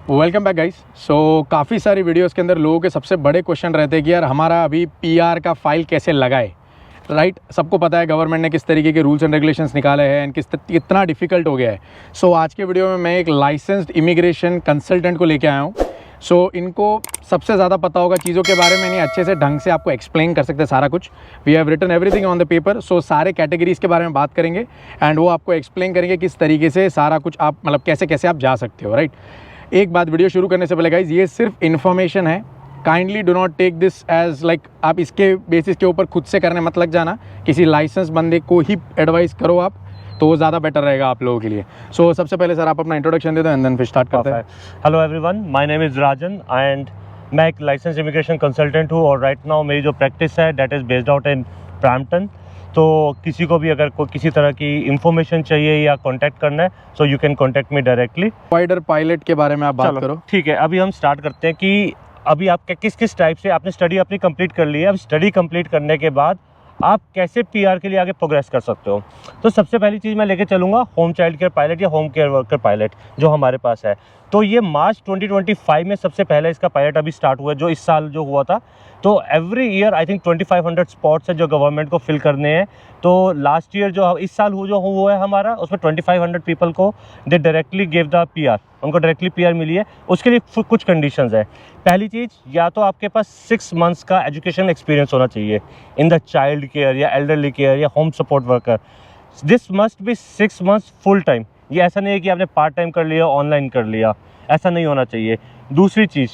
Welcome back guys. काफ़ी सारी videos के अंदर लोगों के सबसे बड़े क्वेश्चन रहते हैं कि यार हमारा अभी पीआर का फाइल कैसे लगाए, राइट। सबको पता है गवर्नमेंट ने किस तरीके के रूल्स एंड रेगुलेशंस निकाले हैं एंड कितना डिफिकल्ट हो गया है। आज के वीडियो में मैं एक लाइसेंस्ड इमिग्रेशन कंसल्टेंट को लेके आया हूँ। इनको सबसे ज़्यादा पता होगा चीज़ों के बारे में, नहीं अच्छे से ढंग से आपको एक्सप्लेन कर सकते हैं सारा कुछ। We have written everything on the paper. सारे कैटेगरीज़ के बारे में बात करेंगे एंड वो आपको एक्सप्लेन करेंगे किस तरीके से सारा कुछ आप मतलब कैसे कैसे आप जा सकते हो, राइट। एक बात वीडियो शुरू करने से पहले गाइज, ये सिर्फ इन्फॉर्मेशन है। Kindly do not take this as like आप इसके बेसिस के ऊपर खुद से करने मत लग जाना। किसी लाइसेंस बंदे को ही एडवाइस करो आप, तो वो ज़्यादा बेटर रहेगा आप लोगों के लिए। सबसे पहले सर आप अपना इंट्रोडक्शन दे दो एंड देन फिर स्टार्ट करते हैं। Hello everyone, my name is Rajan and मैं एक लाइसेंस इमिग्रेशन कंसल्टेंट हूँ और राइट नाउ मेरी जो प्रैक्टिस है that is based out in Brampton. तो किसी को भी अगर कोई किसी तरह की इंफॉर्मेशन चाहिए या कांटेक्ट करना है so you can contact me directly. Spider pilot के बारे में आप बात करो। ठीक है, अभी हम स्टार्ट करते हैं कि अभी आप किस किस टाइप से आपने स्टडी अपनी कंप्लीट कर ली है। अब स्टडी कंप्लीट करने के बाद आप कैसे पीआर के लिए आगे प्रोग्रेस कर सकते हो। तो सबसे पहली चीज़ मैं लेके चलूँगा होम चाइल्ड केयर पायलट या होम केयर वर्कर पायलट जो हमारे पास है। तो ये मार्च 2025 में सबसे पहले इसका पायलट अभी स्टार्ट हुआ है, जो इस साल जो हुआ था। तो every year I think 2500 spots है जो गवर्नमेंट को फिल करने हैं। तो लास्ट ईयर जो इस साल हुआ है हमारा, उसमें 2500 पीपल को दे डायरेक्टली गिव द पीआर, उनको डायरेक्टली पीआर मिली है। उसके लिए कुछ कंडीशंस है। पहली चीज़, या तो आपके पास 6 मंथ्स का एजुकेशन एक्सपीरियंस होना चाहिए इन द चाइल्ड केयर या एल्डरली केयर या home support worker. This must be 6 months full time. ये ऐसा नहीं है कि आपने पार्ट टाइम कर लिया, ऑनलाइन कर लिया, ऐसा नहीं होना चाहिए। दूसरी चीज़,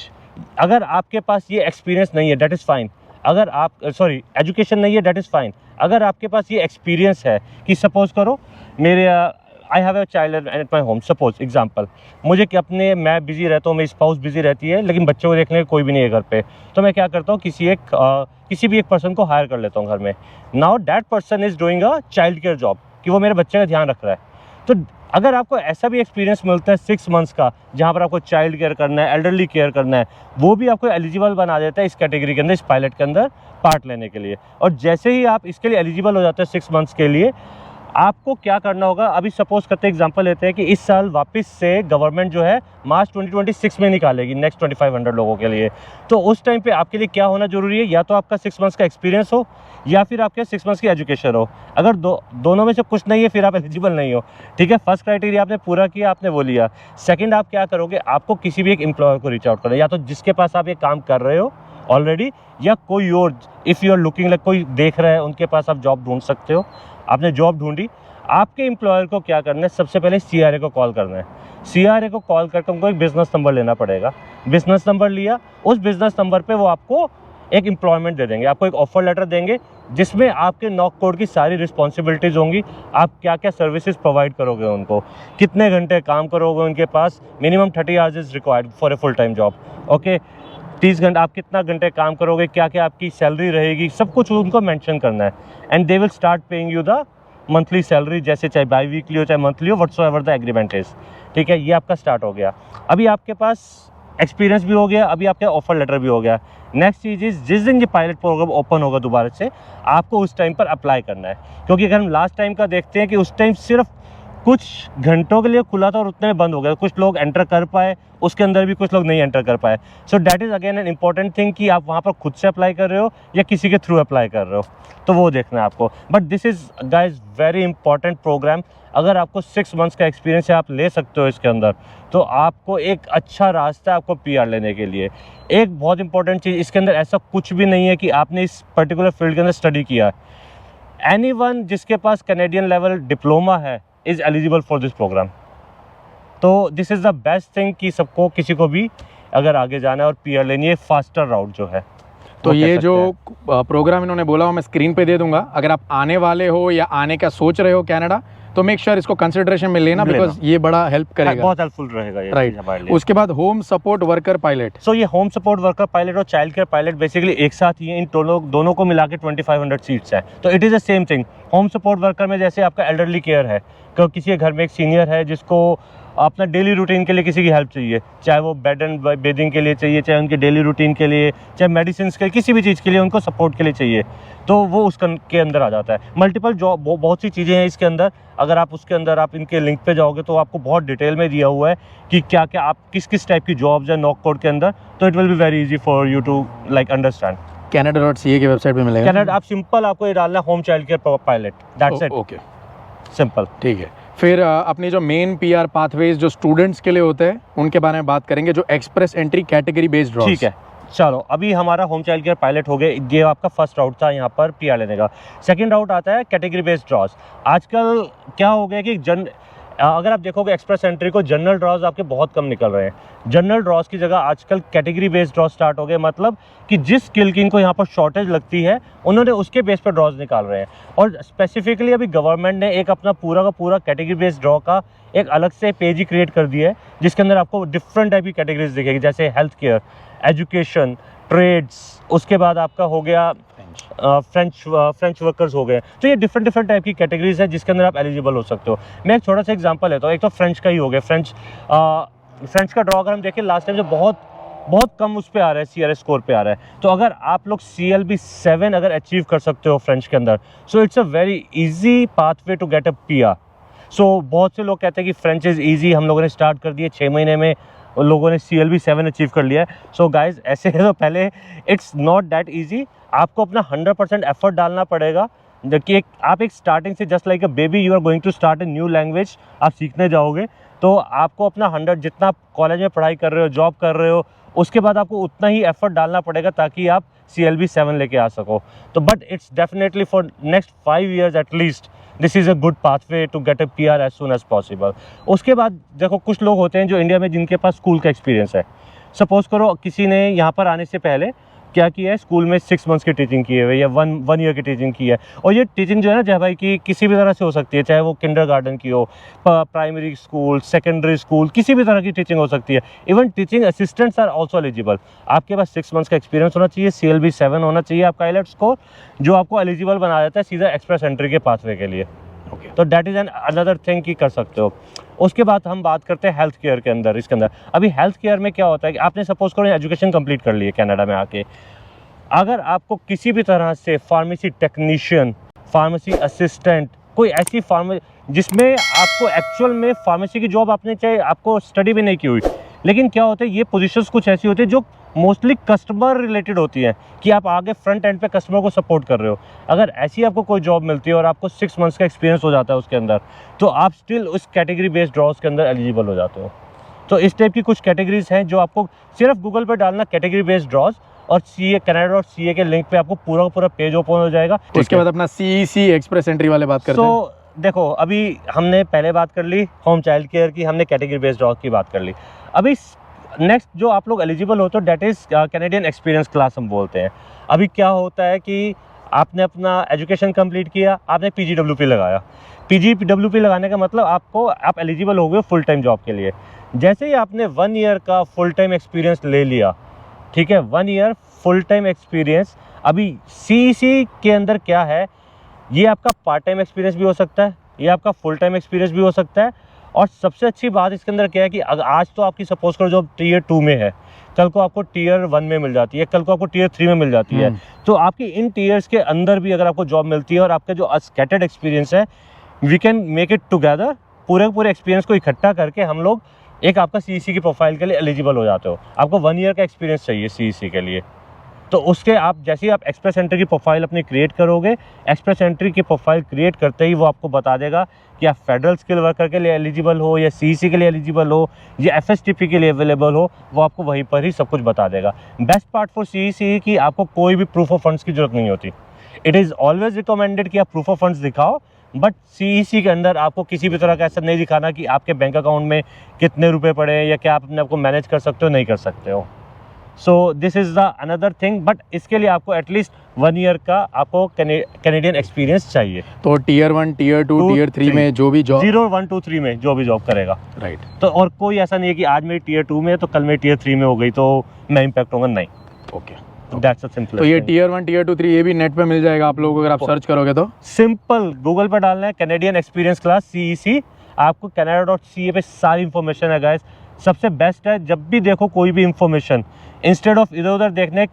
अगर आपके पास ये एक्सपीरियंस नहीं है दैट इज़ फाइन। अगर आप एजुकेशन नहीं है दैट इज़ फाइन। अगर आपके पास ये एक्सपीरियंस है कि सपोज करो मेरे I have a child at my home, suppose example, मुझे कि मैं बिजी रहता हूँ, मेरी स्पाउस बिजी रहती है, लेकिन बच्चों को देखने कोई भी नहीं है घर पे। तो मैं क्या करता हूँ, किसी भी एक पर्सन को हायर कर लेता हूँ घर में। Now that person is doing a child care job, कि वो मेरे बच्चे का ध्यान रख रहा है। तो अगर आपको ऐसा भी एक्सपीरियंस मिलता है 6 मंथ्स का, जहाँ पर आपको चाइल्ड केयर करना है, एल्डरली केयर करना है, वो भी आपको एलिजिबल बना देता है इस कैटेगरी के अंदर, इस पायलट के अंदर पार्ट लेने के लिए। और जैसे ही आप इसके लिए एलिजिबल हो जाते हैं 6 मंथ्स के लिए, आपको क्या करना होगा। अभी सपोज करते एग्जांपल लेते हैं कि इस साल वापस से गवर्नमेंट जो है मार्च 2026 में निकालेगी नेक्स्ट 2500 लोगों के लिए। तो उस टाइम पे आपके लिए क्या होना जरूरी है, या तो आपका 6 मंथ्स का एक्सपीरियंस हो या फिर आपके 6 मंथ्स की एजुकेशन हो। अगर दोनों में से कुछ नहीं है फिर आप एलिजिबल नहीं हो। ठीक है, फर्स्ट क्राइटेरिया आपने पूरा किया, आपने वो लिया। सेकेंड, आप क्या करोगे, आपको किसी भी एक एम्प्लॉयर को रीच आउट करना है, या तो जिसके पास आप ये काम कर रहे हो ऑलरेडी, या कोई और, if you are looking like कोई देख रहा है, उनके पास आप जॉब ढूंढ सकते हो। आपने जॉब ढूंढी, आपके एम्प्लॉयर को क्या करना है, सबसे पहले सीआरए को कॉल करना है। सीआरए को कॉल करके उनको एक बिजनेस नंबर लेना पड़ेगा। बिजनेस नंबर लिया, उस बिजनेस नंबर पे वो आपको एक एम्प्लॉयमेंट दे देंगे, आपको एक ऑफर लेटर देंगे जिसमें आपके नॉक कोड की सारी रिस्पॉन्सिबिलिटीज़ होंगी। आप क्या क्या सर्विसेज प्रोवाइड करोगे उनको, कितने घंटे काम करोगे उनके पास। Minimum 30 hours is required for a full time job. Okay, 30 घंटे आप कितना घंटे काम करोगे, क्या क्या आपकी सैलरी रहेगी, सब कुछ उनको मेंशन करना है। And they will start paying you the monthly salary, जैसे चाहे बाई वीकली हो चाहे मंथली हो, व्हाटसोएवर द एग्रीमेंट इज। ठीक है, ये आपका स्टार्ट हो गया। अभी आपके पास एक्सपीरियंस भी हो गया, अभी आपका ऑफर लेटर भी हो गया। नेक्स्ट चीज़ इज, जिस दिन ये पायलट प्रोग्राम ओपन होगा दोबारा से, आपको उस टाइम पर अप्लाई करना है। क्योंकि अगर हम लास्ट टाइम का देखते हैं कि उस टाइम सिर्फ कुछ घंटों के लिए खुला था और उतने में बंद हो गया। कुछ लोग एंटर कर पाए, उसके अंदर भी कुछ लोग नहीं एंटर कर पाए। So that is again an important thing कि आप वहाँ पर खुद से अप्लाई कर रहे हो या किसी के थ्रू अप्लाई कर रहे हो, तो वो देखना है आपको। But this is guys very important program. अगर आपको 6 मंथ्स का एक्सपीरियंस है, आप ले सकते हो इसके अंदर, तो आपको एक अच्छा रास्ता है आपको पीआर लेने के लिए। एक बहुत इंपॉर्टेंट चीज़, इसके अंदर ऐसा कुछ भी नहीं है कि आपने इस पर्टिकुलर फील्ड के अंदर स्टडी किया है। एनीवन जिसके पास कैनेडियन लेवल डिप्लोमा है is eligible for this programme. तो this is the best thing कि सबको, किसी को भी अगर आगे जाना है और पीआर लेनी है, फास्टर राउट जो है। तो ये जो प्रोग्राम इन्होंने बोला वो मैं स्क्रीन पे दे दूंगा। अगर आप आने वाले हो या आने का सोच रहे हो कनाडा, तो मेक श्योर इसको कंसिडरेशन में लेना, बिकॉज ये बड़ा हेल्प करेगा, बहुत हेल्पफुल रहेगा ये, राइट। उसके बाद होम सपोर्ट वर्कर पायलट। सो ये होम सपोर्ट वर्कर पायलट और चाइल्ड केयर पायलट बेसिकली एक साथ ही है। इन दोनों को मिला के 2500 सीट्स हैं। तो it is the same thing. Home support worker में जैसे आपका एल्डरली केयर है, क्योंकि किसी के घर में एक सीनियर है जिसको अपना डेली रूटीन के लिए किसी की हेल्प चाहिए, चाहे वो बेड एंड बेदिंग के लिए चाहिए, चाहे उनके डेली रूटीन के लिए, चाहे मेडिसिन के किसी भी चीज़ के लिए उनको सपोर्ट के लिए चाहिए, तो वो के अंदर आ जाता है। मल्टीपल जॉब बहुत सी चीज़ें हैं इसके अंदर। अगर आप उसके अंदर आप इनके लिंक पे जाओगे तो आपको बहुत डिटेल में दिया हुआ है कि क्या क्या आप किस किस टाइप की जॉब्स है नॉक कोड के अंदर, तो it will be very easy for you to like understand. Canada.ca की वेबसाइट पे मिलेगा। कनाडा आप सिंपल आपको ये डालना है home child care pilot, that's it, okay, simple. ठीक है। फिर अपनी जो मेन पीआर पाथवेज जो स्टूडेंट्स के लिए होते हैं उनके बारे में बात करेंगे, जो express entry category based draw. ठीक है, चलो अभी हमारा होम चाइल्ड केयर पायलट हो गए, ये आपका फर्स्ट राउट था यहाँ पर पीआर लेने का। सेकंड राउट आता है कैटेगरी बेस्ड ड्रॉज। आजकल क्या हो गया कि अगर आप देखोगे एक्सप्रेस एंट्री को, जनरल ड्रॉज आपके बहुत कम निकल रहे हैं। जनरल ड्रॉज की जगह आजकल कैटेगरी बेस्ड ड्रॉज स्टार्ट हो गए, मतलब कि जिस स्किल की इनको यहाँ पर शॉर्टेज लगती है उन्होंने उसके बेस पर ड्रॉज निकाल रहे हैं। और स्पेसिफिकली अभी गवर्नमेंट ने एक अपना पूरा का पूरा कैटेगरी बेस्ड ड्रॉ का एक अलग से पेज ही क्रिएट कर दिया है, जिसके अंदर आपको डिफरेंट टाइप की कैटेगरीज दिखेगी, जैसे हेल्थ केयर, एजुकेशन, ट्रेड्स, उसके बाद आपका हो गया फ्रेंच वर्कर्स हो गए। तो ये डिफरेंट टाइप की कैटेगरीज है जिसके अंदर आप एलिजिबल हो सकते हो। मैं एक छोटा सा एग्जांपल लेता हूँ। एक तो फ्रेंच का ही हो गया, फ्रेंच का ड्रॉ अगर हम देखें लास्ट टाइम जो बहुत कम उस पे आ रहा है, CRS स्कोर पे आ रहा है। तो अगर आप लोग CLB 7 अगर अचीव कर सकते हो फ्रेंच के अंदर, so it's a very easy pathway to get a PR। सो बहुत से लोग कहते हैं कि फ्रेंच इज़ ईजी, हम लोगों ने स्टार्ट कर दिए 6 महीने में लोगों ने CLB 7 अचीव कर लिया है। सो गाइज ऐसे है तो पहले इट्स नॉट दैट ईजी, आपको अपना 100% एफर्ट डालना पड़ेगा। कि आप एक स्टार्टिंग से just like a baby you are going to start a new language, आप सीखने जाओगे तो आपको अपना 100 जितना आप कॉलेज में पढ़ाई कर रहे हो, जॉब कर रहे हो, उसके बाद आपको उतना ही एफर्ट डालना पड़ेगा ताकि आप CLB 7 लेके आ सको। तो but it's definitely for next 5 years at least this is a good pathway to get a PR as soon as possible. उसके बाद देखो कुछ लोग होते हैं जो इंडिया में जिनके पास स्कूल का एक्सपीरियंस है। सपोज करो किसी ने यहाँ पर आने से पहले क्या किया है, स्कूल में 6 months की टीचिंग की है या वन ईयर की टीचिंग की है। और ये टीचिंग जो है ना जय भाई की किसी भी तरह से हो सकती है, चाहे वो किंडरगार्टन की हो, प्राइमरी स्कूल, सेकेंडरी स्कूल, किसी भी तरह की टीचिंग हो सकती है। Even teaching assistants are also eligible. आपके पास 6 months का एक्सपीरियंस होना चाहिए, CLB 7 होना चाहिए आपका आईलेट्स स्कोर, जो आपको एलिजिबल बना देता है सीधा एक्सप्रेस एंट्री के पाथवे के लिए। तो that is an another thing कि कर सकते हो। उसके बाद हम बात करते हैं हेल्थ केयर के अंदर। इसके अंदर अभी हेल्थ केयर में क्या होता है कि आपने सपोज करो एजुकेशन कंप्लीट कर ली है कनाडा में आके, अगर आपको किसी भी तरह से फार्मेसी टेक्नीशियन, फार्मेसी असिस्टेंट, कोई ऐसी जिसमें आपको एक्चुअल में फार्मेसी की जॉब आपने चाहे आपको स्टडी भी नहीं की हुई, लेकिन क्या होता है ये पोजीशंस कुछ ऐसी होती है जो मोस्टली कस्टमर रिलेटेड होती है कि आप आगे फ्रंट एंड पे कस्टमर को सपोर्ट कर रहे हो। अगर ऐसी आपको कोई जॉब मिलती है और आपको 6 months का एक्सपीरियंस हो जाता है उसके अंदर, तो आप स्टिल उस कैटेगरी बेस्ड ड्रॉज के अंदर एलिजिबल हो जाते हो। तो इस टाइप की कुछ कैटेगरीज हैं जो आपको सिर्फ गूगल पर डालना कैटेगरी बेस्ड ड्रॉज, और CA Canada.ca के लिंक पे आपको पूरा पेज ओपन हो जाएगा। उसके बाद अपना CEC एक्सप्रेस एंट्री वाले बात करते हैं। देखो अभी हमने पहले बात कर ली होम चाइल्ड केयर की, हमने कैटेगरी बेस्ड ड्रॉज की बात कर ली। अभी नेक्स्ट जो आप लोग एलिजिबल होते हो that is Canadian experience class हम बोलते हैं। अभी क्या होता है कि आपने अपना एजुकेशन कंप्लीट किया, आपने PGWP लगाया। PGWP लगाने का मतलब आप एलिजिबल हो गए फुल टाइम जॉब के लिए। जैसे ही आपने 1 year का फुल टाइम एक्सपीरियंस ले लिया, ठीक है, 1 year फुल टाइम एक्सपीरियंस, अभी CEC के अंदर क्या है, ये आपका पार्ट टाइम एक्सपीरियंस भी हो सकता है, ये आपका फुल टाइम एक्सपीरियंस भी हो सकता है। और सबसे अच्छी बात इसके अंदर क्या है कि आज तो आपकी सपोज करो जॉब Tier 2 में है, कल को आपको Tier 1 में मिल जाती है, कल को आपको Tier 3 में मिल जाती है। तो आपकी इन टीयर्स के अंदर भी अगर आपको जॉब मिलती है और आपका जो स्कैटर्ड एक्सपीरियंस है, we can make it together, पूरे एक्सपीरियंस को इकट्ठा करके हम लोग एक आपका CEC की प्रोफाइल के लिए एलिजिबल हो जाते हो। आपको 1 year का एक्सपीरियंस चाहिए CEC के लिए। तो उसके आप जैसे ही आप एक्सप्रेस एंट्री की प्रोफाइल अपनी क्रिएट करोगे, एक्सप्रेस एंट्री की प्रोफाइल क्रिएट करते ही वो आपको बता देगा कि आप फेडरल स्किल वर्कर के लिए एलिजिबल हो या CEC के लिए एलिजिबल हो या FSTP के लिए अवेलेबल हो, वो आपको वहीं पर ही सब कुछ बता देगा। बेस्ट पार्ट फॉर CEC कि आपको कोई भी प्रूफ ऑफ फंड्स की जरूरत नहीं होती। इट इज़ ऑलवेज रिकमेंडेड कि आप प्रूफ ऑफ फंड्स दिखाओ, बट CEC के अंदर आपको किसी भी तरह का ऐसा नहीं दिखाना कि आपके बैंक अकाउंट में कितने रुपए पड़े हैं या क्या आप अपने आपको मैनेज कर सकते हो, नहीं कर सकते हो। So this is the another thing, but इसके लिए आपको एटलीस्ट 1 year का आपको कैनेडियन एक्सपीरियंस चाहिए। तो Tier 1, Tier 2, Tier 3 में जो भी जॉब 0, 1, 2, 3 में जो भी जॉब करेगा, राइट। तो और कोई ऐसा नहीं है कि आज मेरी Tier 2 में है तो कल मेरी Tier 3 में हो गई तो मैं इम्पैक्ट होगा, नहीं। Okay, that's a simple. तो ये Tier 1, Tier 2, 3 ये भी नेट पे मिल जाएगा आप लोगों को अगर आप सर्च करोगे तो। सिंपल गूगल पर डालना है कैनेडियन एक्सपीरियंस क्लास CEC, आपको canada.ca पे सारी इन्फॉर्मेशन है गाइस। सबसे बेस्ट है, जब भी देखो कोई भी इन्फॉर्मेशन, इंस्टेड ऑफ इधर उधर देखने,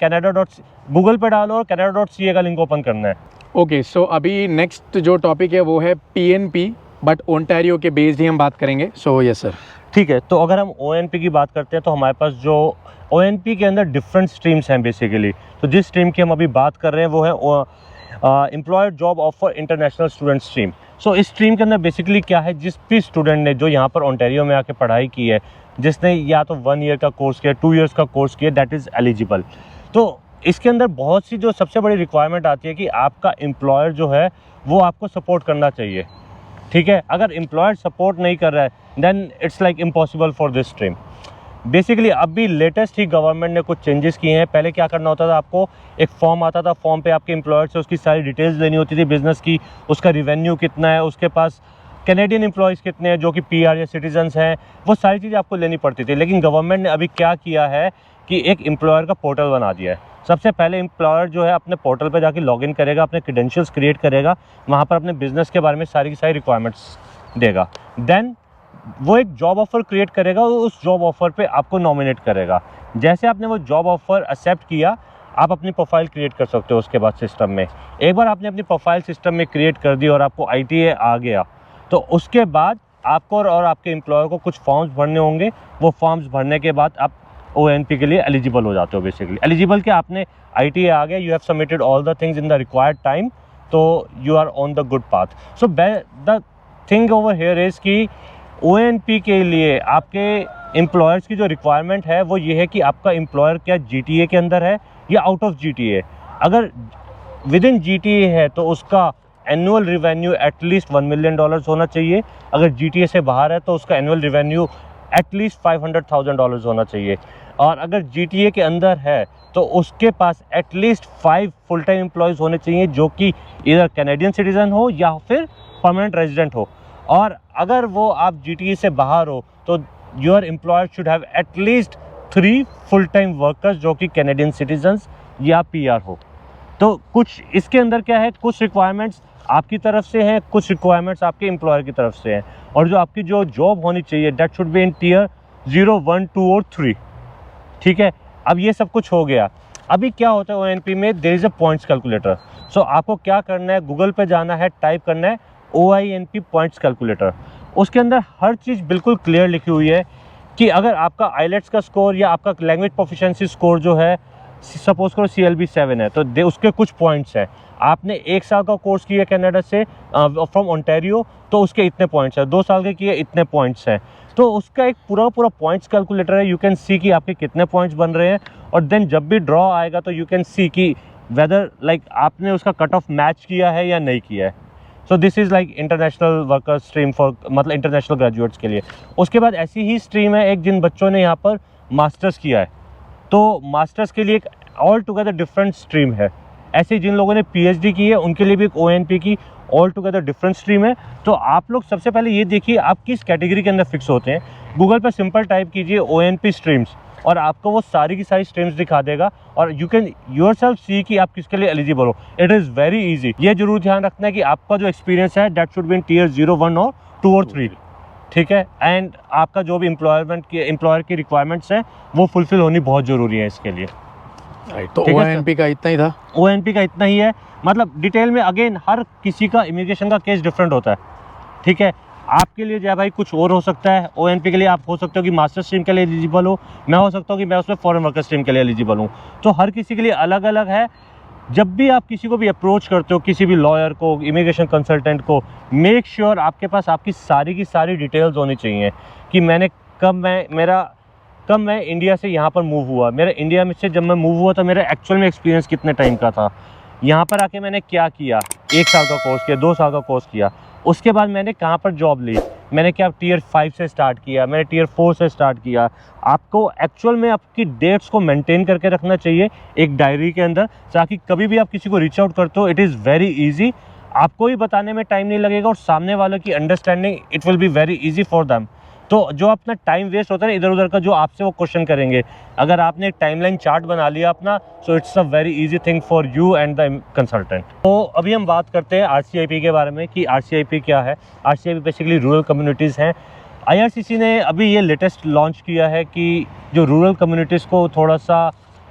गूगल पे डालो और canada.ca का लिंक ओपन करना है। ओके, सो अभी नेक्स्ट जो टॉपिक है वो है PNP, बट ओंटारियो के बेस्ड ही हम बात करेंगे। So yes sir. ठीक है, तो अगर हम ONP की बात करते हैं तो हमारे पास जो ONP के अंदर डिफरेंट स्ट्रीम्स हैं बेसिकली। तो जिस स्ट्रीम की हम अभी बात कर रहे हैं वो है employer job offer international student stream. So इस स्ट्रीम के अंदर बेसिकली क्या है, जिस भी स्टूडेंट ने जो यहाँ पर ओंटारियो में आके पढ़ाई की है, जिसने या तो 1 ईयर का कोर्स किया, 2 ईयर्स का कोर्स किया, दैट इज़ एलिजिबल। तो इसके अंदर बहुत सी जो सबसे बड़ी रिक्वायरमेंट आती है कि आपका एम्प्लॉयर जो है वो आपको सपोर्ट करना चाहिए। ठीक है, अगर एम्प्लॉयर सपोर्ट नहीं कर रहा है then it's like impossible for this stream. Basically अभी लेटेस्ट ही गवर्नमेंट ने कुछ चेंजेस किए हैं। पहले क्या करना होता था, आपको एक फॉर्म आता था, फॉर्म पे आपके एम्प्लॉयर से उसकी सारी डिटेल्स लेनी होती थी बिजनेस की, उसका रिवेन्यू कितना है, उसके पास कैनेडियन एम्प्लॉयज़ कितने हैं जो कि PR या सिटीजन्स हैं, वो सारी चीज़ें आपको लेनी पड़ती थी। लेकिन गवर्नमेंट ने अभी क्या किया है कि एक एम्प्लॉयर का पोर्टल बना दिया है। सबसे पहले एम्प्लॉयर जो है अपने पोर्टल पे जाके लॉगिन करेगा, अपने क्रेडेंशियल्स क्रिएट करेगा, वहाँ पर अपने बिजनेस के बारे में सारी की सारी रिक्वायरमेंट्स देगा। देन वो एक जॉब ऑफ़र क्रिएट करेगा और उस जॉब ऑफ़र पे आपको नॉमिनेट करेगा। जैसे आपने वो जॉब ऑफ़र एक्सेप्ट किया, आप अपनी प्रोफाइल क्रिएट कर सकते हो उसके बाद सिस्टम में। एक बार आपने अपनी प्रोफाइल सिस्टम में क्रिएट कर दी और आपको ITA आ गया, तो उसके बाद आपको और आपके एम्प्लॉयर को कुछ फॉर्म्स भरने होंगे। वो फॉर्म्स भरने के बाद आप ONP के लिए एलिजिबल हो जाते हो। बेसिकली एलिजिबल क्या, आपने ITA आ गया, you have submitted all the things in the required time, तो you are on the good path. So the thing over here is कि ONP के लिए आपके एम्प्लॉयर्स की जो रिक्वायरमेंट है वो ये है कि आपका एम्प्लॉयर क्या GTA के अंदर है या आउट ऑफ GTA। अगर विद इन GTA है तो उसका एनुअल रिवेन्यू एटलीस्ट $1 मिलियन होना चाहिए। अगर GTA से बाहर है तो उसका एनुअल रिवेन्यू एटलीस्ट $500,000 होना चाहिए। और अगर GTA के अंदर है तो उसके पास एटलीस्ट 5 फुल टाइम एम्प्लॉयज़ होने चाहिए जो कि इधर कैनेडियन सिटीज़न हो या फिर परमानेंट रेजिडेंट हो। और अगर वो आप GTA से बाहर हो तो your employer should have at least 3 full time workers जो कि कैनेडियन सिटीजन्स या PR हो। तो कुछ इसके अंदर क्या है, कुछ रिक्वायरमेंट्स आपकी तरफ से हैं, कुछ रिक्वायरमेंट्स आपके एम्प्लॉयर की तरफ से हैं। और जो आपकी जो जॉब होनी चाहिए that should be in tier 0, 1, 2 और 3। ठीक है, अब ये सब कुछ हो गया। अभी क्या होता है ONP में, there is a points calculator. So आपको क्या करना है, गूगल पे जाना है, टाइप करना है OINP पॉइंट्स कैलकुलेटर। उसके अंदर हर चीज़ बिल्कुल क्लियर लिखी हुई है कि अगर आपका IELTS का स्कोर या आपका लैंग्वेज प्रोफिशिएंसी स्कोर जो है, सपोज करो CLB 7 है, तो उसके कुछ पॉइंट्स हैं। आपने 1 साल का कोर्स किया कनाडा से फ्रॉम ओंटारियो, तो उसके इतने पॉइंट्स हैं। 2 साल के किए, इतने पॉइंट्स हैं। तो उसका एक पूरा पॉइंट्स कैलकुलेटर है। यू कैन सी कि आपके कितने पॉइंट्स बन रहे हैं। और देन जब भी ड्रॉ आएगा तो यू कैन सी कि वेदर लाइक आपने उसका कट ऑफ मैच किया है या नहीं किया है। So this is like international worker stream for, मतलब इंटरनेशनल ग्रेजुएट्स के लिए। उसके बाद ऐसी ही स्ट्रीम है एक, जिन बच्चों ने यहाँ पर मास्टर्स किया है, तो मास्टर्स के लिए एक ऑल टुगेदर डिफरेंट स्ट्रीम है। ऐसे जिन लोगों ने PhD की है उनके लिए भी एक ONP की ऑल टुगेदर डिफरेंट स्ट्रीम है। तो आप लोग सबसे पहले ये देखिए आप किस कैटेगरी के अंदर फिक्स होते हैं। गूगल पर सिंपल टाइप कीजिए ONP स्ट्रीम्स और आपको वो सारी की सारी स्ट्रीम्स दिखा देगा और यू कैन योरसेल्फ सी कि आप किसके लिए एलिजिबल हो। It is very easy. ये जरूर ध्यान रखना है कि आपका जो एक्सपीरियंस है that should be in tier 0, 1 और 2 और 3। ठीक है, एंड आपका जो भी एम्प्लॉयर की रिक्वायरमेंट्स हैं वो फुलफिल होनी बहुत ज़रूरी है इसके लिए। तो ONP का इतना ही था। ONP का इतना ही है, मतलब डिटेल में अगेन हर किसी का इमिग्रेशन का केस डिफरेंट होता है। ठीक है, आपके लिए जो भाई कुछ और हो सकता है। ONP के लिए आप हो सकते हो कि मास्टर स्ट्रीम के लिए एलिजिबल हो, मैं हो सकता हूँ कि मैं उसमें फॉरेन वर्कर स्ट्रीम के लिए एलिजिबल हूँ। तो हर किसी के लिए अलग अलग है। जब भी आप किसी को भी अप्रोच करते हो, किसी भी लॉयर को, इमिग्रेशन कंसल्टेंट को, मेक श्योर आपके पास आपकी सारी की सारी डिटेल्स होनी चाहिए कि कब मैं इंडिया से यहाँ पर मूव हुआ, मेरा इंडिया में से जब मैं मूव हुआ था मेरा एक्चुअल में एक्सपीरियंस कितने टाइम का था, यहाँ पर आके मैंने क्या किया, 1 साल का कोर्स किया, 2 साल का कोर्स किया, उसके बाद मैंने कहाँ पर जॉब ली, मैंने क्या टियर 5 से स्टार्ट किया, मैंने टियर 4 से स्टार्ट किया। आपको एक्चुअल में आपकी डेट्स को मेंटेन करके रखना चाहिए एक डायरी के अंदर, ताकि कभी भी आप किसी को रीच आउट करते हो इट इज़ वेरी ईजी, आपको ही बताने में टाइम नहीं लगेगा और सामने वालों की understanding it will be very easy for them. तो जो अपना टाइम वेस्ट होता है ना इधर उधर का, जो आपसे वो क्वेश्चन करेंगे, अगर आपने एक टाइमलाइन चार्ट बना लिया अपना, सो it's a very easy thing for you and the consultant. तो अभी हम बात करते हैं RCIP के बारे में कि RCIP क्या है। RCIP बेसिकली रूरल कम्युनिटीज़ हैं। IRCC ने अभी ये लेटेस्ट लॉन्च किया है कि जो रूरल कम्युनिटीज़ को थोड़ा सा,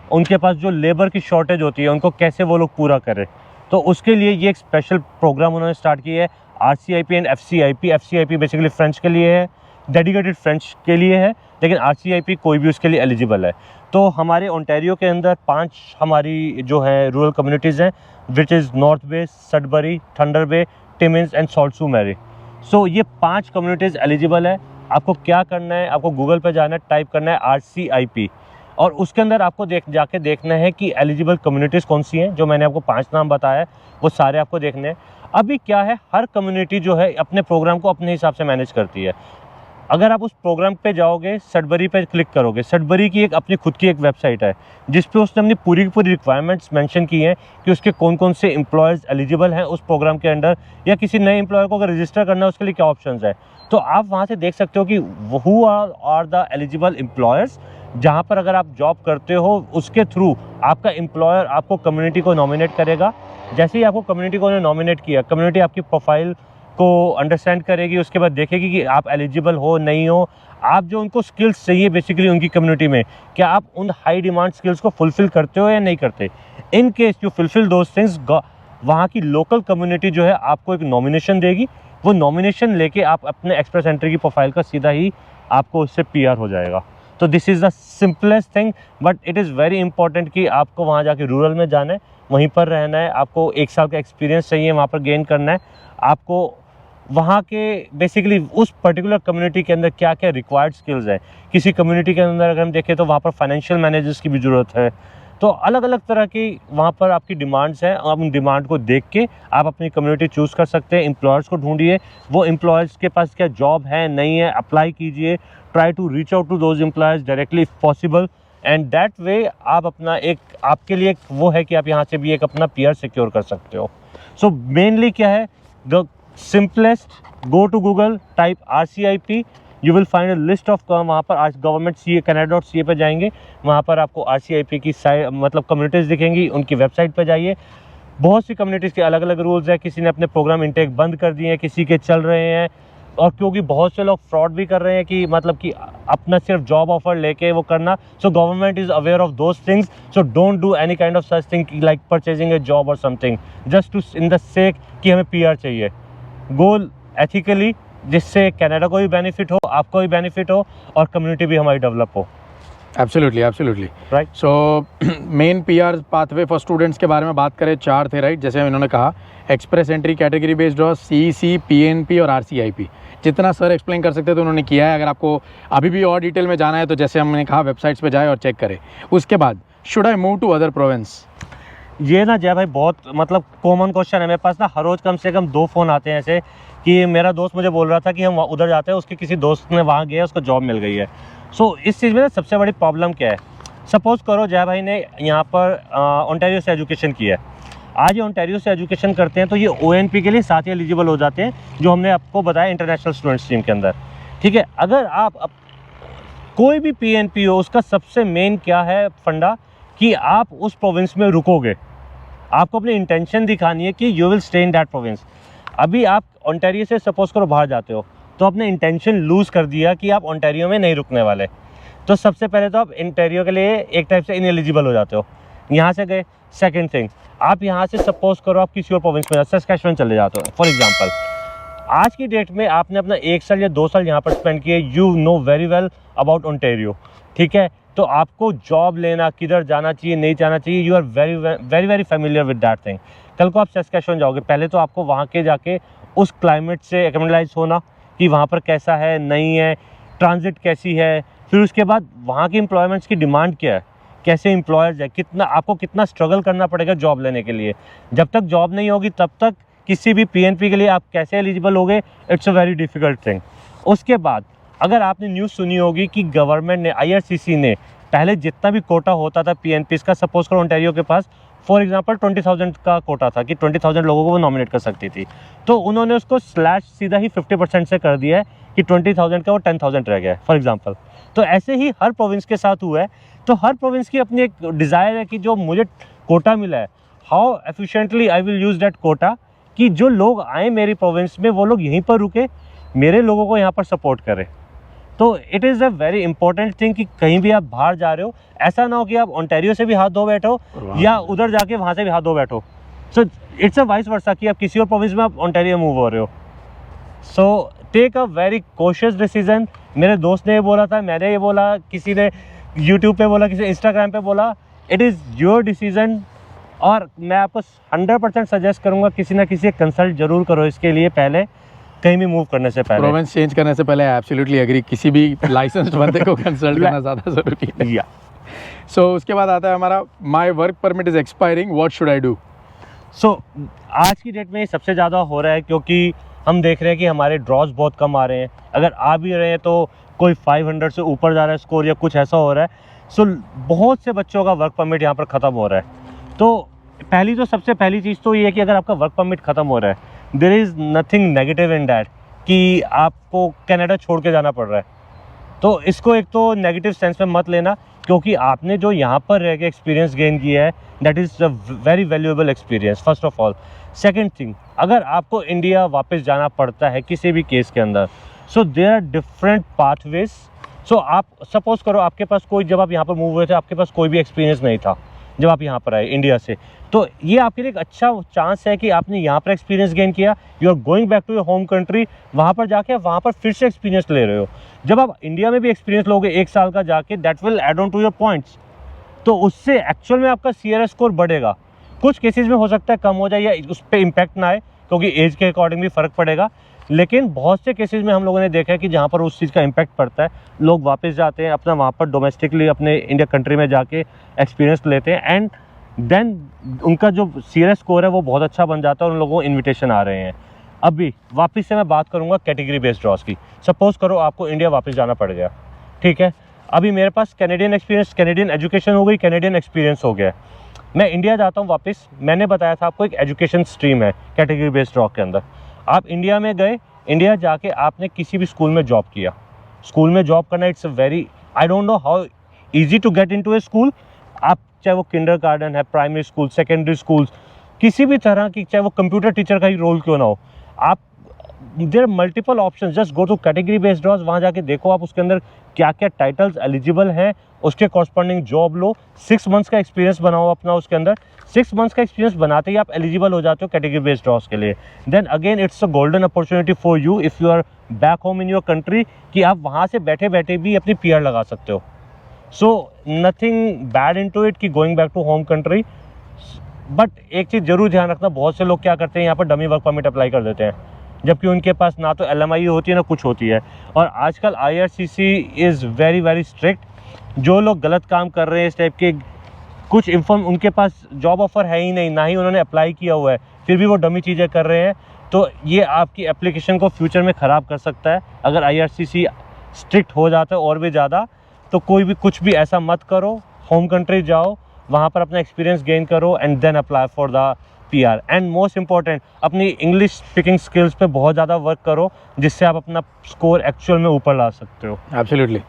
उनके पास जो लेबर की शॉर्टेज होती है उनको कैसे वो लोग पूरा करें, तो उसके लिए ये एक स्पेशल प्रोग्राम उन्होंने स्टार्ट किया है, RCIP and FCIP। FCIP basically French के लिए है, डेडिकेटेड फ्रेंच के लिए है, लेकिन RCIP कोई भी उसके लिए एलिजिबल है। तो हमारे ओंटारियो के अंदर 5 हमारी जो है रूरल कम्युनिटीज़ हैं, which is North Bay, Sudbury, Thunder Bay, Timmins and Sault Ste Marie. So ये 5 कम्युनिटीज़ एलिजिबल है। आपको क्या करना है, आपको गूगल पे जाना है, टाइप करना है RCIP, और उसके अंदर आपको जाके देखना है कि एलिजिबल कम्युनिटीज़ कौन सी हैं। जो मैंने आपको 5 नाम बताया है वो सारे आपको देखने हैं। अभी क्या है, हर कम्युनिटी जो है अपने प्रोग्राम को अपने हिसाब से मैनेज करती है। अगर आप उस प्रोग्राम पे जाओगे, सडबरी पे क्लिक करोगे, सडबरी की एक अपनी खुद की एक वेबसाइट है जिस पे उसने अपनी पूरी की पूरी रिक्वायरमेंट्स मेंशन की हैं कि उसके कौन कौन से एम्प्लॉयज़ एलिजिबल हैं उस प्रोग्राम के अंडर, या किसी नए एम्प्लॉयर को अगर रजिस्टर करना है उसके लिए क्या ऑप्शंस है। तो आप वहाँ से देख सकते हो कि who are the eligible employers, जहाँ पर अगर आप जॉब करते हो उसके थ्रू आपका एम्प्लॉयर आपको कम्युनिटी को नॉमिनेट करेगा। जैसे ही आपको कम्युनिटी को नॉमिनेट किया, कम्युनिटी आपकी प्रोफाइल को अंडरस्टैंड करेगी, उसके बाद देखेगी कि आप एलिजिबल हो नहीं हो, आप जो उनको स्किल्स चाहिए बेसिकली उनकी कम्युनिटी में, क्या आप उन हाई डिमांड स्किल्स को फुलफ़िल करते हो या नहीं करते। In case you fulfil those things, वहाँ की लोकल कम्युनिटी जो है आपको एक नॉमिनेशन देगी। वो नॉमिनेशन लेके आप अपने एक्सप्रेस एंट्री की प्रोफाइल का सीधा ही आपको उससे PR हो जाएगा। तो this is the simplest thing, but it is very important कि आपको वहाँ जाके रूरल में जाना है, वहीं पर रहना है, आपको 1 साल का एक्सपीरियंस चाहिए वहाँ पर गेन करना है। आपको वहाँ के बेसिकली उस पर्टिकुलर कम्युनिटी के अंदर क्या क्या रिक्वायर्ड स्किल्स है। किसी कम्युनिटी के अंदर अगर हम देखें तो वहाँ पर फाइनेंशियल मैनेजर्स की भी ज़रूरत है। तो अलग अलग तरह की वहाँ पर आपकी डिमांड्स हैं, आप उन डिमांड को देख के आप अपनी कम्युनिटी चूज़ कर सकते हैं। एम्प्लॉयर्स को ढूंढिए, वो एम्प्लॉयर्स के पास क्या जॉब है नहीं है, अप्लाई कीजिए, try to reach out to those employers directly if possible, and that way आप अपना एक, आपके लिए एक वो है कि आप यहाँ से भी एक अपना PR सिक्योर कर सकते हो। सो मेनली क्या है, the simplest, go to Google, type RCIP, you will find a list of, वहाँ पर गवर्नमेंट canada.ca पे जाएंगे, वहाँ पर आपको RCIP की मतलब कम्युनिटीज़ दिखेंगी। उनकी वेबसाइट पे जाइए, बहुत सी कम्युनिटीज़ के अलग अलग रूल्स हैं। किसी ने अपने प्रोग्राम इंटेक बंद कर दिए हैं, किसी के चल रहे हैं, और क्योंकि बहुत से लोग फ्रॉड भी कर रहे हैं कि मतलब कि अपना सिर्फ जॉब ऑफर लेके वो करना। So government is aware of those things, so don't do any kind of such thing like purchasing a job or something just to in the sake कि हमें PR चाहिए। गोल एथिकली, जिससे कनाडा को भी benefit हो, आपको भी बेनिफिट हो, और कम्युनिटी भी हमारी डेवलप हो। Absolutely right. So main PR pathway for students के बारे में बात करें, 4 थे, राइट। जैसे इन्होंने कहा, एक्सप्रेस एंट्री कैटेगरी बेस्ड हो, CEC, PNP और RCIP। जितना सर एक्सप्लेन कर सकते तो उन्होंने किया है। अगर आपको अभी भी और डिटेल में जाना है तो जैसे हमने कहा, वेबसाइट्स पे जाए और चेक करें। उसके बाद should I move to other province, ये ना जय भाई बहुत मतलब कॉमन क्वेश्चन है मेरे पास ना। हर रोज़ कम से कम 2 फ़ोन आते हैं ऐसे कि मेरा दोस्त मुझे बोल रहा था कि हम उधर जाते हैं, उसके किसी दोस्त ने वहाँ गया, उसको जॉब मिल गई है। सो इस चीज़ में ना सबसे बड़ी प्रॉब्लम क्या है, सपोज़ करो जय भाई ने यहाँ पर ओंटारियो से एजुकेशन की है, आज ये ओंटारियो से एजुकेशन करते हैं तो ये ONP के लिए साथ ही एलिजिबल हो जाते हैं, जो हमने आपको बताया इंटरनेशनल स्टूडेंट स्ट्रीम के अंदर। ठीक है, अगर आप कोई भी PNP हो, उसका सबसे मेन क्या है फंडा कि आप उस प्रोविंस में रुकोगे। आपको अपनी इंटेंशन दिखानी है कि you will stay in that province. अभी आप ओंटारियो से सपोज़ करो बाहर जाते हो तो अपने इंटेंशन लूज़ कर दिया कि आप ओंटारियो में नहीं रुकने वाले, तो सबसे पहले तो आप ओंटारियो के लिए एक टाइप से इनएलिजिबल हो जाते हो, यहाँ से गए। सेकंड थिंग, आप यहाँ से सपोज़ करो आप किसी और प्रोविंस में सस्कैचुअन चले जाते हो फॉर एग्जांपल। आज की डेट में आपने अपना 1 साल या 2 साल यहाँ पर स्पेंड किए, you know very well about Ontario. ठीक है, तो आपको जॉब लेना, किधर जाना चाहिए नहीं जाना चाहिए, you are very very familiar with that thing. कल को आप सस्कैचुअन जाओगे, पहले तो आपको वहाँ के जाके उस क्लाइमेट से एक्लेमेटाइज होना कि वहाँ पर कैसा है नहीं है, ट्रांजिट कैसी है, फिर उसके बाद वहाँ की एम्प्लॉयमेंट्स की डिमांड क्या है, कैसे एम्प्लॉयर्स है, आपको कितना स्ट्रगल करना पड़ेगा जॉब लेने के लिए। जब तक जॉब नहीं होगी तब तक किसी भी PNP के लिए आप कैसे एलिजिबल होगे, it's a very difficult thing. उसके बाद अगर आपने न्यूज़ सुनी होगी कि गवर्नमेंट ने, IRCC ने पहले जितना भी कोटा होता था PNPs का, सपोज करो ओंटारियो के पास फॉर एग्जांपल 20,000 का कोटा था कि 20,000 लोगों को वो नॉमिनेट कर सकती थी, तो उन्होंने उसको स्लैश सीधा ही 50% से कर दिया है कि 20,000 का वो 10,000 रह गया है फॉर एग्जांपल। तो ऐसे ही हर प्रोविंस के साथ हुआ है। तो हर प्रोविंस की अपनी एक डिज़ायर है कि जो मुझे कोटा मिला है, how efficiently I will use that quota, कि जो लोग आए मेरी प्रोविंस में वो लोग यहीं पर रुके, मेरे लोगों को यहाँ पर सपोर्ट करें। तो it is a very important thing कि कहीं भी आप बाहर जा रहे हो, ऐसा ना हो कि आप ओंटारियो से भी हाथ धो बैठो या उधर जाके वहाँ से भी हाथ धो बैठो। सो इट्स अ वाइस वर्सा कि आप किसी और प्रोविंस में आप ओंटारियो मूव हो रहे हो। So take a very cautious decision. मेरे दोस्त ने ये बोला था, मैंने ये बोला, किसी ने यूट्यूब पे बोला, किसी इंस्टाग्राम पे बोला, इट इज़ योर डिसीजन। और मैं आपको 100% सजेस्ट करूँगा किसी ना किसी कंसल्ट जरूर करो इसके लिए, पहले कहीं भी मूव करने से पहले, प्रोविंस चेंज करने से पहले। एब्सोल्युटली एग्री, किसी भी लाइसेंस्ड बंदे को कंसल्ट करना ज़्यादा ज़रूरी है। या सो उसके बाद आता है हमारा my work permit is expiring, what should I do. So आज की डेट में ये सबसे ज़्यादा हो रहा है क्योंकि हम देख रहे हैं कि हमारे ड्रॉज बहुत कम आ रहे हैं। अगर आ भी रहे हैं तो कोई 500 से ऊपर जा रहा है स्कोर या कुछ ऐसा हो रहा है। सो बहुत से बच्चों का वर्क परमिट यहाँ पर ख़त्म हो रहा है। तो सबसे पहली चीज़ तो ये है कि अगर आपका वर्क परमिट ख़त्म हो रहा है, there is nothing negative in that कि आपको कनाडा छोड़ के जाना पड़ रहा है। तो इसको एक तो नेगेटिव सेंस में मत लेना, क्योंकि आपने जो यहाँ पर रह के एक्सपीरियंस गेन किया है, that is a very valuable experience first of all. Second thing, अगर आपको इंडिया वापस जाना पड़ता है किसी भी केस के अंदर, so there are different pathways. So आप सपोज करो आपके पास कोई, जब आप यहाँ पर मूव हुए थे आपके पास कोई भी एक्सपीरियंस नहीं था जब आप यहाँ पर आए इंडिया से, तो ये आपके लिए एक अच्छा चांस है कि आपने यहाँ पर एक्सपीरियंस गेन किया, you are going back to your home country, वहाँ पर जाके वहाँ पर फिर से एक्सपीरियंस ले रहे हो। जब आप इंडिया में भी एक्सपीरियंस लोगे 1 साल का जाके, that will add on to your points. तो उससे एक्चुअल में आपका CRS स्कोर बढ़ेगा। कुछ केसेस में हो सकता है कम हो जाए या उस पर इम्पैक्ट ना आए, क्योंकि एज के अकॉर्डिंग भी फ़र्क पड़ेगा, लेकिन बहुत से केसेस में हम लोगों ने देखा है कि जहाँ पर उस चीज़ का इम्पैक्ट पड़ता है, लोग वापस जाते हैं अपना वहाँ पर डोमेस्टिकली अपने इंडिया कंट्री में जाके एक्सपीरियंस लेते हैं, एंड देन उनका जो CRS स्कोर है वो बहुत अच्छा बन जाता है और उन लोगों को इन्विटेशन आ रहे हैं। अभी वापस से मैं बात करूँगा कैटेगरी बेस्ड ड्रॉज की। सपोज़ करो आपको इंडिया वापस जाना पड़ गया, ठीक है, अभी मेरे पास कैनेडियन एक्सपीरियंस, कैनेडियन एजुकेशन हो गई, कैनेडियन एक्सपीरियंस हो गया, मैं इंडिया जाता हूँ वापस। मैंने बताया था आपको एक एजुकेशन स्ट्रीम है कैटेगरी बेस्ड ड्रॉ के अंदर। आप इंडिया में गए, इंडिया जाके आपने किसी भी स्कूल में जॉब किया। स्कूल में जॉब करना it's very, I don't know how easy to get into a school. आप चाहे वो किंडरगार्टन है, प्राइमरी स्कूल, सेकेंडरी स्कूल, किसी भी तरह की, चाहे वो कंप्यूटर टीचर का ही रोल क्यों ना हो, आप there multiple option, just go to category based draws. वहाँ जाके देखो आप उसके अंदर क्या क्या टाइटल्स एलिजिबल हैं, उसके कॉरस्पॉन्डिंग जॉब लो, 6 मंथ्स का एक्सपीरियंस बनाओ अपना उसके अंदर। 6 मंथ्स का एक्सपीरियंस बनाते ही आप एलिजिबल हो जाते हो कैटेगरी बेस्ड ड्रॉज के लिए। Then again it's a golden opportunity for you if you are back home in your country, कि आप वहाँ से बैठे बैठे भी अपनी PR लगा सकते हो। So nothing bad into it कि going back to home country. But एक चीज़ जरूर ध्यान रखना, बहुत से लोग क्या करते हैं यहाँ पर डमी वर्क परमिट अप्लाई कर देते हैं, जबकि उनके पास ना तो LMI होती है ना कुछ होती है। और आजकल IRCC is very very strict. जो लोग गलत काम कर रहे हैं इस टाइप के, कुछ उनके पास जॉब ऑफर है ही नहीं, ना ही उन्होंने अप्लाई किया हुआ है, फिर भी वो डमी चीज़ें कर रहे हैं, तो ये आपकी एप्लीकेशन को फ्यूचर में ख़राब कर सकता है। अगर IRCC स्ट्रिक्ट हो जाता है और भी ज़्यादा, तो कोई भी कुछ भी ऐसा मत करो। होम कंट्री जाओ, वहाँ पर अपना एक्सपीरियंस गेन करो and then apply for the PR। And most important, अपनी इंग्लिश स्पीकिंग स्किल्स पे बहुत ज़्यादा वर्क करो, जिससे आप अपना स्कोर एक्चुअल में ऊपर ला सकते हो। एब्सोल्युटली।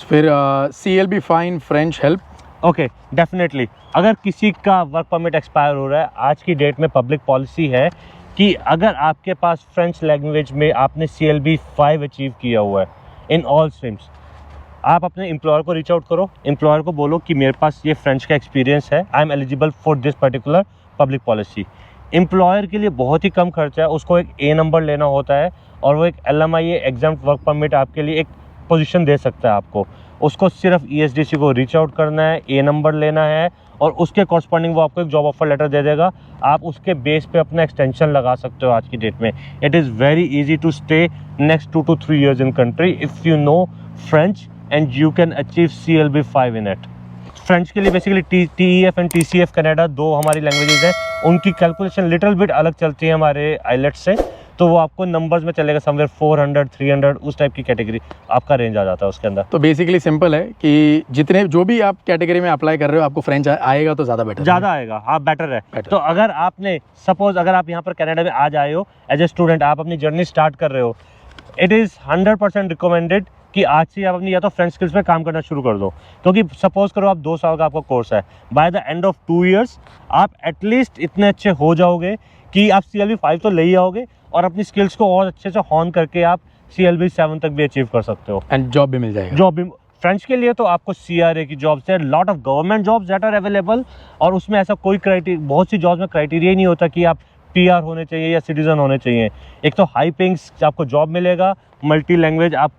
फिर CLB fine, French help. Okay, definitely. अगर किसी का वर्क परमिट एक्सपायर हो रहा है, आज की डेट में पब्लिक पॉलिसी है कि अगर आपके पास फ्रेंच लैंग्वेज में आपने CLB 5 अचीव किया हुआ है इन ऑल स्ट्रीम्स, आप अपने एम्प्लॉयर को रीच आउट करो। एम्प्लॉयर को बोलो कि मेरे पास ये फ्रेंच का एक्सपीरियंस है, I am eligible for this particular public policy. Employer के लिए बहुत ही कम खर्चा है, उसको एक A नंबर लेना होता है और वो एक LMIA एग्जाम्प्ट वर्क परमिट आपके लिए एक पोजीशन दे सकता है आपको। उसको सिर्फ ESDC को रीच आउट करना है, A नंबर लेना है और उसके कॉरस्पॉन्डिंग वो आपको एक जॉब ऑफर लेटर दे देगा। आप उसके बेस पे अपना एक्सटेंशन लगा सकते हो। आज की डेट में it is very easy to stay next 2 to 3 years in country if you know French and you can achieve CLB 5 in it. French के लिए basically TEF and TCF Canada 2 हमारी लैंग्वेजेज हैं, उनकी कैलकुलेशन लिटिल बिट अलग चलती है हमारे IELTS से। तो वो आपको नंबर्स में चलेगा, समवेयर 400 300 उस टाइप की कैटेगरी आपका रेंज आ जाता है उसके अंदर। तो बेसिकली सिंपल है कि जितने जो भी आप कैटेगरी में अप्लाई कर रहे हो आपको फ्रेंच आएगा तो ज़्यादा बेटर, ज़्यादा आएगा, हाँ बेटर है। तो अगर आपने सपोज अगर आप यहाँ पर कनाडा में आज आए हो एज ए स्टूडेंट, आप अपनी जर्नी स्टार्ट कर रहे हो, इट इज़ 100% रिकमेंडेड कि आज से आप अपनी या तो फ्रेंच स्किल्स में काम करना शुरू कर दो। क्योंकि सपोज करो आप 2 साल का आपका कोर्स है, by the end of 2 years आप एटलीस्ट इतने अच्छे हो जाओगे कि आप CLB 5 तो ले ही आओगे और अपनी स्किल्स को और अच्छे से हॉन करके आप CLB 7 तक भी अचीव कर सकते हो। एंड जॉब भी मिल जाएगा। जॉब भी फ्रेंच के लिए तो आपको CRA की जॉब्स है, lot of government jobs that are available, और उसमें ऐसा कोई क्राइटेरिया, बहुत सी जॉब्स में क्राइटेरिया ही नहीं होता कि आप PR होने चाहिए या सिटीजन होने चाहिए। एक तो हाई पेइंग्स आपको जॉब मिलेगा, मल्टी लैंग्वेज आप,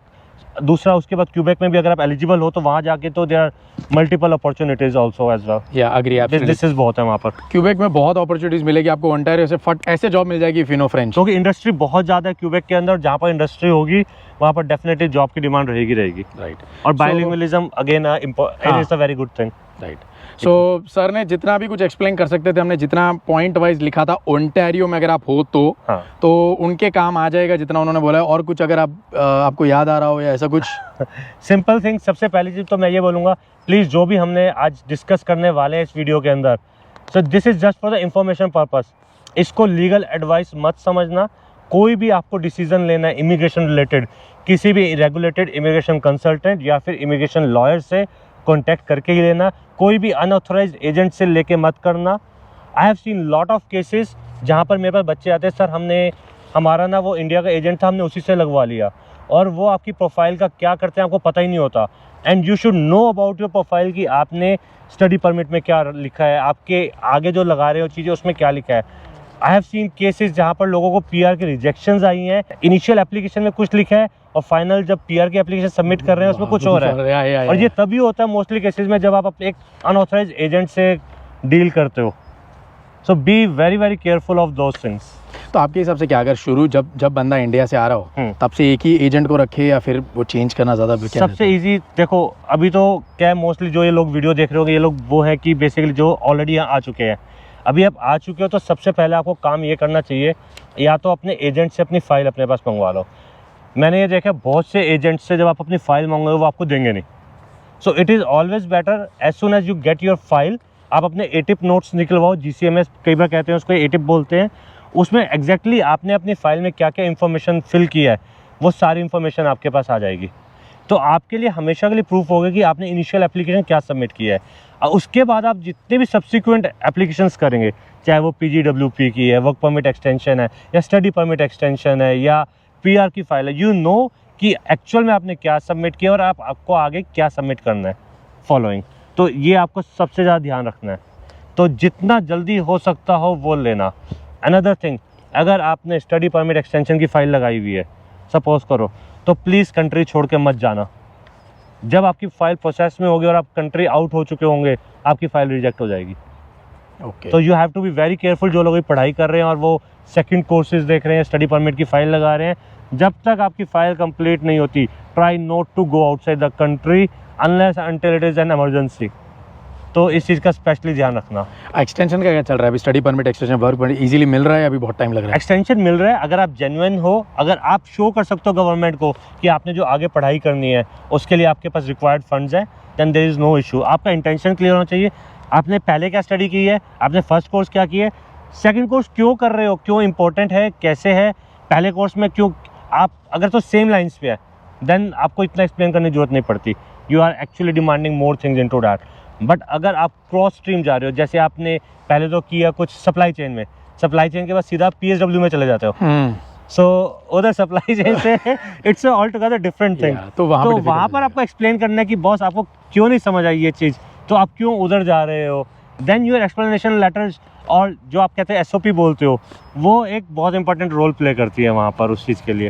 दूसरा उसके बाद क्यूबेक में भी अगर आप एलिजिबल हो तो वहाँ जाके तो there are multiple opportunities also as well. या अग्री, बिजनेसेस बहुत है वहाँ पर। क्यूबेक में बहुत अपॉर्चुनिटीज मिलेगी आपको, ओंटारियो से फट ऐसे जॉब मिल जाएगी इफ यू नो फ्रेंच, क्योंकि इंडस्ट्री बहुत ज़्यादा है क्यूबेक के अंदर। जहाँ पर इंडस्ट्री होगी वहाँ पर डेफिनेटली जॉब की डिमांड रहेगी। राइट। और bilingualism again it is a very good thing. Right. So sir ने जितना भी कुछ एक्सप्लेन कर सकते थे, हमने जितना पॉइंट वाइज लिखा था, ओंटारियो में अगर आप हो तो उनके काम आ जाएगा जितना उन्होंने बोला है। और कुछ अगर आपको याद आ रहा हो या ऐसा कुछ सिंपल थिंग, सबसे पहली चीज़ तो मैं ये बोलूँगा, प्लीज़ जो भी हमने आज डिस्कस करने वाले हैं इस वीडियो के अंदर, so this is just for the information purpose. इसको लीगल एडवाइस मत समझना। कोई भी आपको डिसीजन लेना है इमिग्रेशन रिलेटेड, किसी भी रेगुलेटेड इमिग्रेशन कंसल्टेंट या फिर इमिग्रेशन लॉयर से कॉन्टैक्ट करके ही लेना। कोई भी अनऑथोराइज्ड एजेंट से लेके मत करना। I have seen lot of cases जहाँ पर मेरे पास बच्चे आते हैं, सर हमारा ना वो इंडिया का एजेंट था, हमने उसी से लगवा लिया, और वो आपकी प्रोफाइल का क्या करते हैं आपको पता ही नहीं होता। And you should know about your profile कि आपने स्टडी परमिट में क्या लिखा है, आपके आगे जो लगा रहे हो चीज़ें उसमें क्या लिखा है। आई हैव सीन केसेस जहाँ पर लोगों को PR की रिजेक्शंस आई हैं, इनिशियल एप्लीकेशन में कुछ लिखा है और फाइनल जब PR की एप्लीकेशन सबमिट कर रहे हैं उसमें कुछ और है। और ये तभी होता है मोस्टली केसेस में जब आप एक अनऑथराइज्ड एजेंट से डील करते हो। So be very very careful of those things. तो आपके हिसाब से क्या, अगर शुरू जब बंदा इंडिया से आ रहा हो तब से एक ही एजेंट को रखे या फिर वो चेंज करना ज़्यादा बेहतर? सबसे इजी देखो, अभी तो क्या है, मोस्टली जो ये लोग वीडियो देख रहे होंगे ये लोग वो है कि बेसिकली जो ऑलरेडी यहाँ आ चुके हैं। अभी आप आ चुके हो तो सबसे पहले आपको काम ये करना चाहिए, या तो अपने एजेंट से अपनी फ़ाइल अपने पास मंगवा लो। मैंने ये देखा बहुत से एजेंट से जब आप अपनी फ़ाइल मंगवाओ वो आपको देंगे नहीं। So it is always better as soon as you get your file, आप अपने ATIP नोट्स निकलवाओ। GCMS कई बार कहते हैं उसको, ATIP बोलते हैं। उसमें एग्जैक्टली आपने अपनी फ़ाइल में क्या क्या इन्फॉर्मेशन फिल किया है वो सारी इन्फॉर्मेशन आपके पास आ जाएगी। तो आपके लिए हमेशा के लिए प्रूफ होगा कि आपने इनिशियल एप्लीकेशन क्या सबमिट किया है। और उसके बाद आप जितने भी सब्सिक्वेंट एप्लीकेशंस करेंगे, चाहे वो PGWP की है, वर्क परमिट एक्सटेंशन है, या स्टडी परमिट एक्सटेंशन है, या PR की फ़ाइल है, यू नो कि एक्चुअल में आपने क्या सबमिट किया और आपको आगे क्या सबमिट करना है फॉलोइंग। तो ये आपको सबसे ज़्यादा ध्यान रखना है। तो जितना जल्दी हो सकता हो वो लेना। अनदर थिंग, अगर आपने स्टडी परमिट एक्सटेंशन की फ़ाइल लगाई हुई है सपोज करो, तो प्लीज़ कंट्री छोड़ के मत जाना। जब आपकी फ़ाइल प्रोसेस में होगी और आप कंट्री आउट हो चुके होंगे, आपकी फ़ाइल रिजेक्ट हो जाएगी। तो you have to be very careful. जो लोग भी पढ़ाई कर रहे हैं और वो सेकंड कोर्सेज देख रहे हैं, स्टडी परमिट की फ़ाइल लगा रहे हैं, जब तक आपकी फ़ाइल कंप्लीट नहीं होती, try not to go outside the country unless until it is an emergency. तो इस चीज़ का स्पेशली ध्यान रखना। एक्सटेंशन का क्या चल रहा है अभी? Study permit extension work permit easily मिल रहा है? अभी बहुत टाइम लग रहा है। एक्सटेंशन मिल रहा है अगर आप जेन्युइन हो, अगर आप शो कर सकते हो गवर्नमेंट को कि आपने जो आगे पढ़ाई करनी है उसके लिए आपके पास रिक्वायर्ड फंड्स हैं, then there is no issue. आपका इंटेंशन क्लियर होना चाहिए। आपने पहले क्या स्टडी की है, आपने फर्स्ट कोर्स क्या किया है, सेकंड कोर्स क्यों कर रहे हो, क्यों इंपॉर्टेंट है, कैसे है, पहले कोर्स में क्यों। आप अगर तो सेम लाइन्स पे है देन आपको इतना एक्सप्लेन करने की जरूरत नहीं पड़ती। You are actually demanding more things into that. But अगर आप क्रॉस स्ट्रीम जा रहे हो, जैसे आपने पहले तो किया कुछ सप्लाई चेन में, सप्लाई चेन के बाद सीधा PSW में चले जाते हो, सो उधर सप्लाई चेन से it's all together different thing. तो वहाँ पर आपको एक्सप्लेन करना है कि बॉस आपको क्यों नहीं समझ आई ये चीज़, तो आप क्यों उधर जा रहे हो। देन योर एक्सप्लेनेशन लेटर्स और जो आप कहते हैं SOP बोलते हो, वो एक बहुत इंपॉर्टेंट रोल प्ले करती है वहाँ पर उस चीज़ के लिए।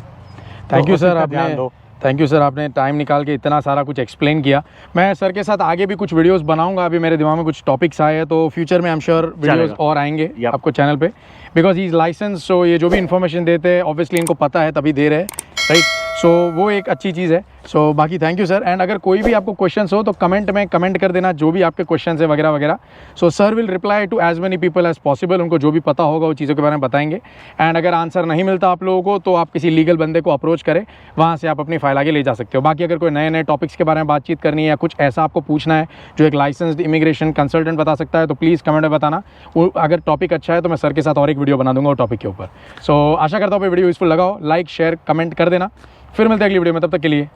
थैंक यू सर, आपने टाइम निकाल के इतना सारा कुछ एक्सप्लेन किया। मैं सर के साथ आगे भी कुछ वीडियोस बनाऊंगा। अभी मेरे दिमाग में कुछ टॉपिक्स आए हैं तो फ्यूचर में आई एम श्योर वीडियोस और आएंगे आपको चैनल पे, बिकॉज ही इज़ लाइसेंस। सो ये जो भी इन्फॉर्मेशन देते हैं ऑब्वियसली इनको पता है तभी दे रहे हैं, राइट। सो वो एक अच्छी चीज़ है। सो बाकी थैंक यू सर। एंड अगर कोई भी आपको क्वेश्चंस हो तो कमेंट में कमेंट कर देना, जो भी आपके क्वेश्चंस है वगैरह वगैरह। So sir will reply to as many people as possible, उनको जो भी पता होगा वो चीज़ों के बारे में बताएंगे। एंड अगर आंसर नहीं मिलता आप लोगों को तो आप किसी लीगल बंदे को अप्रोच करें, वहाँ से आप अपनी फाइल आगे ले जा सकते हो। बाकी अगर कोई नए नए टॉपिक्स के बारे में बातचीत करनी है या कुछ ऐसा आपको पूछना है जो एक लाइसेंस्ड इमिग्रेशन कंसल्टेंट बता सकता है, तो प्लीज़ कमेंट में बताना। वो अगर टॉपिक अच्छा है तो मैं सर के साथ और एक वीडियो बना दूंगा वो टॉपिक के ऊपर। सो आशा करता हूँ वीडियो यूजफुल लगा हो, लाइक शेयर कमेंट कर देना। फिर मिलते हैं अगली वीडियो में, तब तक के लिए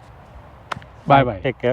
बाय बाय, टेक केयर।